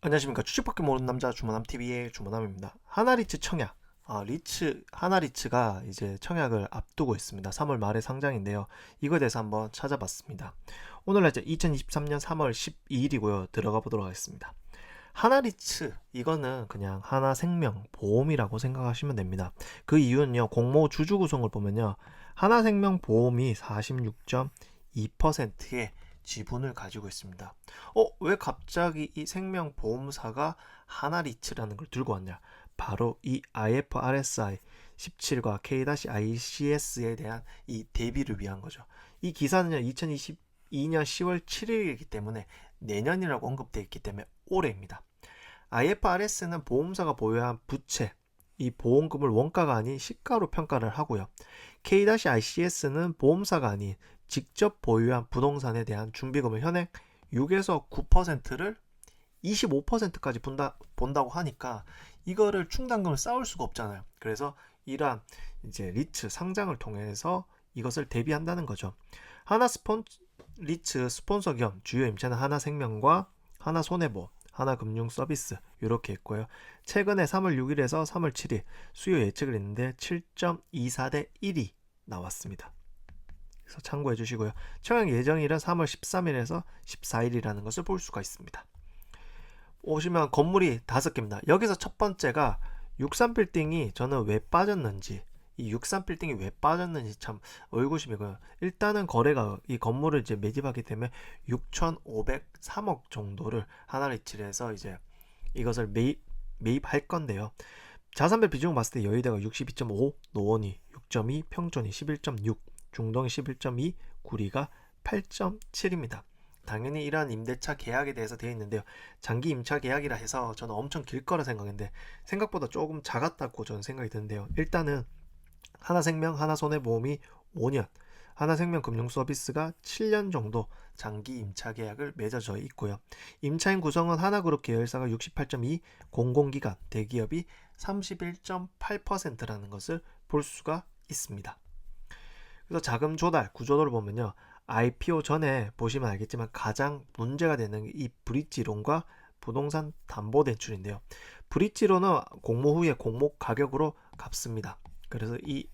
안녕하십니까. 주식밖에 모르는 남자 주모남TV의 주모남입니다. 하나리츠 청약. 하나리츠가 이제 청약을 앞두고 있습니다. 3월 말에 상장인데요. 이거에 대해서 한번 찾아봤습니다. 오늘 날짜 2023년 3월 12일이고요. 들어가 보도록 하겠습니다. 하나리츠, 이거는 그냥 하나생명 보험이라고 생각하시면 됩니다. 그 이유는요, 공모 주주 구성을 보면요, 하나생명 보험이 46.2%의 지분을 가지고 있습니다. 왜 갑자기 이 생명보험사가 하나리츠라는 걸 들고 왔냐? 바로 이 IFRSI 17과 K-ICS에 대한 이 대비를 위한 거죠. 이 기사는요, 2022년 10월 7일이기 때문에 내년이라고 언급되어 있기 때문에 올해입니다. IFRS는 보험사가 보유한 부채, 이 보험금을 원가가 아닌 시가로 평가를 하고요. K-ICS는 보험사가 아닌 직접 보유한 부동산에 대한 준비금을 현행 6에서 9%를 25%까지 본다고 하니까 이거를 충당금을 쌓을 수가 없잖아요. 그래서 이러한 이제 리츠 상장을 통해서 이것을 대비한다는 거죠. 리츠 스폰서 겸 주요 임차는 하나생명과 하나손해보험, 하나금융서비스 이렇게 있고요. 최근에 3월 6일에서 3월 7일 수요 예측을 했는데 7.24대 1이 나왔습니다. 그래서 참고해 주시고요. 청약 예정일은 3월 13일에서 14일이라는 것을 볼 수가 있습니다. 오시면 건물이 5개입니다. 여기서 첫 번째가 63빌딩이 저는 왜 빠졌는지, 이 63빌딩이 왜 빠졌는지 참 의구심이고요. 일단은 거래가 이 건물을 이제 매집하기 때문에 6,503억 정도를 하나리츠에서 이제 이것을 매입할 건데요. 자산별 비중을 봤을 때 여의도가 62.5, 노원이 6.2, 평촌이 11.6, 중동이 11.2, 구리가 8.7입니다. 당연히 이러한 임대차 계약에 대해서 되어 있는데요. 장기 임차 계약이라 해서 저는 엄청 길 거라 생각했는데 생각보다 조금 작았다고 저는 생각이 드는데요. 일단은 하나생명, 하나손해보험이 5년, 하나생명금융서비스가 7년 정도 장기 임차 계약을 맺어져 있고요. 임차인 구성은 하나그룹 계열사가 68.2, 공공기관, 대기업이 31.8%라는 것을 볼 수가 있습니다. 그래서 자금 조달 구조도를 보면요, IPO 전에 보시면 알겠지만 가장 문제가 되는 이 브릿지론과 부동산 담보대출인데요. 브릿지론은 공모 후에 공모 가격으로 갚습니다. 그래서 이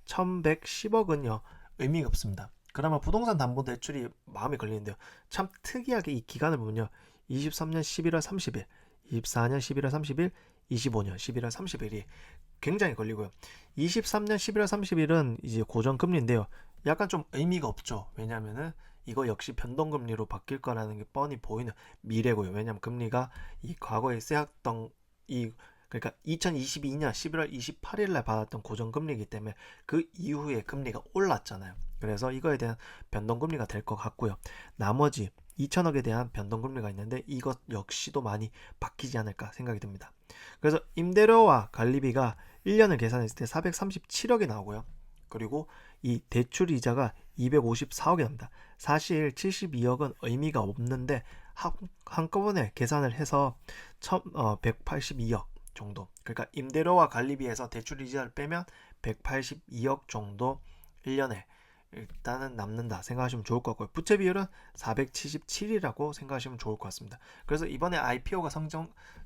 1110억은요 의미가 없습니다. 그러면 부동산 담보대출이 마음에 걸리는데요. 참 특이하게 이 기간을 보면요, 23년 11월 30일, 24년 11월 30일, 25년 11월 30일이 굉장히 걸리고요. 23년 11월 30일은 이제 고정금리인데요. 약간 좀 의미가 없죠. 왜냐면은 이거 역시 변동금리로 바뀔 거라는 게 뻔히 보이는 미래고요. 왜냐면 금리가 이 과거에 세웠던 이 그러니까 2022년 11월 28일 날 받았던 고정금리이기 때문에 그 이후에 금리가 올랐잖아요. 그래서 이거에 대한 변동금리가 될 것 같고요. 나머지 2천억에 대한 변동금리가 있는데 이것 역시도 많이 바뀌지 않을까 생각이 듭니다. 그래서 임대료와 관리비가 1년을 계산했을 때 437억이 나오고요. 그리고 이 대출 이자가 254억이 납니다. 사실 72억은 의미가 없는데 한꺼번에 계산을 해서 182억 정도. 그러니까 임대료와 관리비에서 대출 이자를 빼면 182억 정도 1년에 일단은 남는다 생각하시면 좋을 것 같고요. 부채 비율은 477이라고 생각하시면 좋을 것 같습니다. 그래서 이번에 IPO가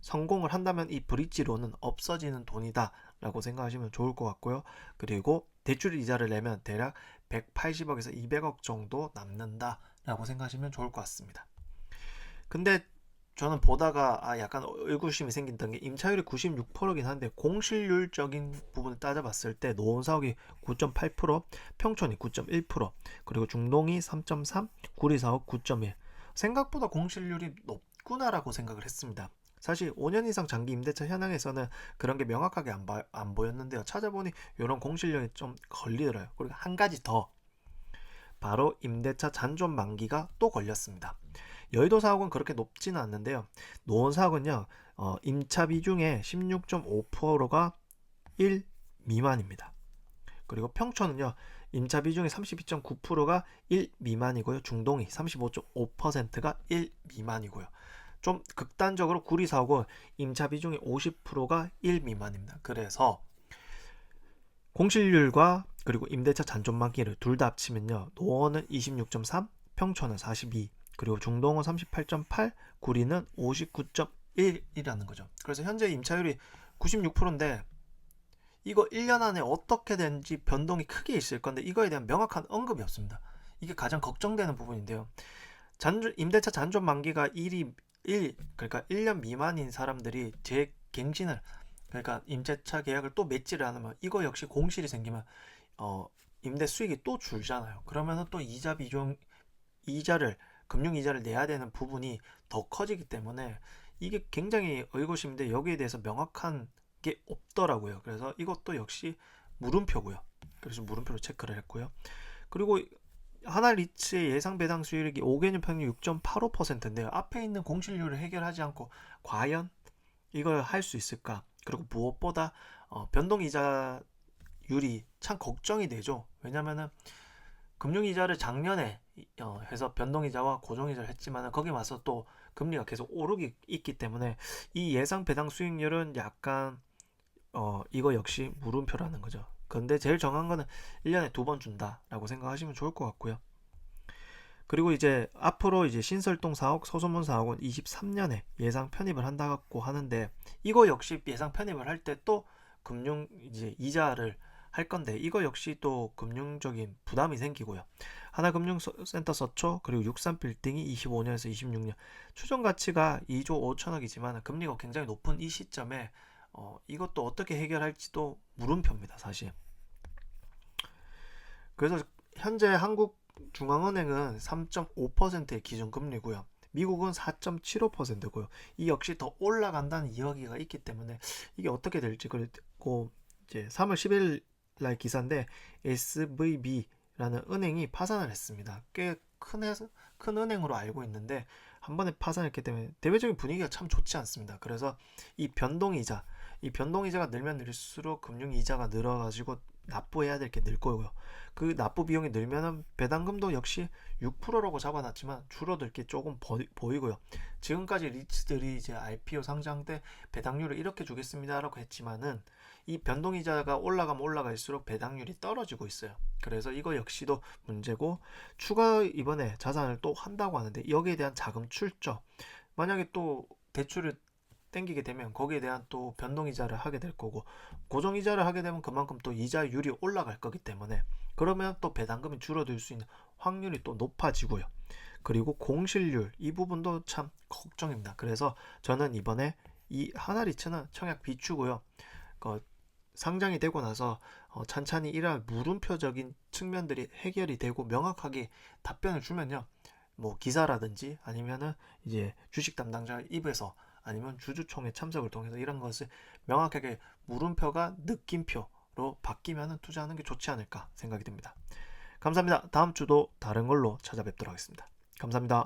성공을 한다면 이 브릿지로는 없어지는 돈이다 라고 생각하시면 좋을 것 같고요. 그리고 대출 이자를 내면 대략 180억에서 200억 정도 남는다 라고 생각하시면 좋을 것 같습니다. 근데 저는 보다가 약간 의구심이 생긴던 게 임차율이 96%긴 한데 공실률적인 부분을 따져봤을 때 노원사옥이 9.8%, 평촌이 9.1%, 그리고 중동이 3.3, 구리사옥 9.1. 생각보다 공실률이 높구나라고 생각을 했습니다. 사실 5년 이상 장기 임대차 현황에서는 그런 게 명확하게 안 보였는데요. 찾아보니 이런 공실률이 좀 걸리더라고요. 그리고 한 가지 더, 바로 임대차 잔존 만기가 또 걸렸습니다. 여의도 사옥은 그렇게 높지는 않는데요. 노원 사옥은요, 임차 비중의 16.5%가 1 미만입니다. 그리고 평촌은요, 임차 비중의 32.9%가 1 미만이고요. 중동이 35.5%가 1 미만이고요. 좀 극단적으로 구리 사옥은 임차 비중의 50%가 1 미만입니다. 그래서 공실률과 그리고 임대차 잔존 만기를 둘 다 합치면요, 노원은 26.3, 평촌은 42, 그리고 중동은 38.8, 구리는 59.1 1이라는 거죠. 그래서 현재 임차율이 96%인데 이거 1년 안에 어떻게 되는지 변동이 크게 있을 건데 이거에 대한 명확한 언급이 없습니다. 이게 가장 걱정되는 부분인데요. 임대차 잔존 만기가 1 그러니까 1년 미만인 사람들이 재갱신을 그러니까 임대차 계약을 또 맺지를 않으면 이거 역시 공실이 생기면 임대 수익이 또 줄잖아요. 그러면은 또 이자를 금융 이자를 내야 되는 부분이 더 커지기 때문에 이게 굉장히 의구심인데 여기에 대해서 명확한 게 없더라고요. 그래서 이것도 역시 물음표고요. 그래서 물음표로 체크를 했고요. 그리고 하나리츠의 예상 배당 수익이 5개년 평균 6.85%인데요. 앞에 있는 공실률을 해결하지 않고 과연 이걸 할 수 있을까? 그리고 무엇보다 변동이자율이 참 걱정이 되죠. 왜냐면은 금융이자를 작년에 해서 변동이자와 고정이자를 했지만 거기 와서 또 금리가 계속 오르기 있기 때문에 이 예상 배당 수익률은 약간 이거 역시 물음표라는 거죠. 근데 제일 정한 거는 1년에 2번 준다라고 생각하시면 좋을 것 같고요. 그리고 이제 앞으로 이제 신설동 4억, 서소문 4억은 23년에 예상 편입을 한다고 하는데 이거 역시 예상 편입을 할 때 또 금융 이제 이자를 할 건데 이거 역시 또 금융적인 부담이 생기고요. 하나금융센터 서초 그리고 63빌딩이 25년에서 26년 추정 가치가 2조 5천억이지만 금리가 굉장히 높은 이 시점에 이것도 어떻게 해결할지도 물음표입니다, 사실. 그래서 현재 한국중앙은행은 3.5%의 기준금리고요. 미국은 4.75%고요. 이 역시 더 올라간다는 이야기가 있기 때문에 이게 어떻게 될지 그리고 이제 3월 10일 날 기사인데 SVB라는 은행이 파산을 했습니다. 꽤 큰 은행으로 알고 있는데 한 번에 파산했기 때문에 대외적인 분위기가 참 좋지 않습니다. 그래서 이 변동이자가 늘면 늘수록 금융이자가 늘어가지고 납부해야 될 게 늘 거고요. 그 납부 비용이 늘면은 배당금도 역시 6%라고 잡아놨지만 줄어들 게 조금 보이고요. 지금까지 리츠들이 이제 IPO 상장 때 배당률을 이렇게 주겠습니다라고 했지만은 이 변동이자가 올라가면 올라갈수록 배당률이 떨어지고 있어요. 그래서 이거 역시도 문제고 추가 이번에 자산을 또 한다고 하는데 여기에 대한 자금 출처 만약에 또 대출을 땡기게 되면 거기에 대한 또 변동이자를 하게 될 거고 고정이자를 하게 되면 그만큼 또 이자율이 올라갈 거기 때문에 그러면 또 배당금이 줄어들 수 있는 확률이 또 높아지고요. 그리고 공실률 이 부분도 참 걱정입니다. 그래서 저는 이번에 이 하나리츠는 청약 비추고요. 상장이 되고 나서 찬찬히 이러한 물음표적인 측면들이 해결이 되고 명확하게 답변을 주면요. 뭐 기사라든지 아니면은 이제 주식 담당자 입에서 아니면 주주총회 참석을 통해서 이런 것을 명확하게 물음표가 느낌표로 바뀌면 투자하는 게 좋지 않을까 생각이 듭니다. 감사합니다. 다음 주도 다른 걸로 찾아뵙도록 하겠습니다. 감사합니다.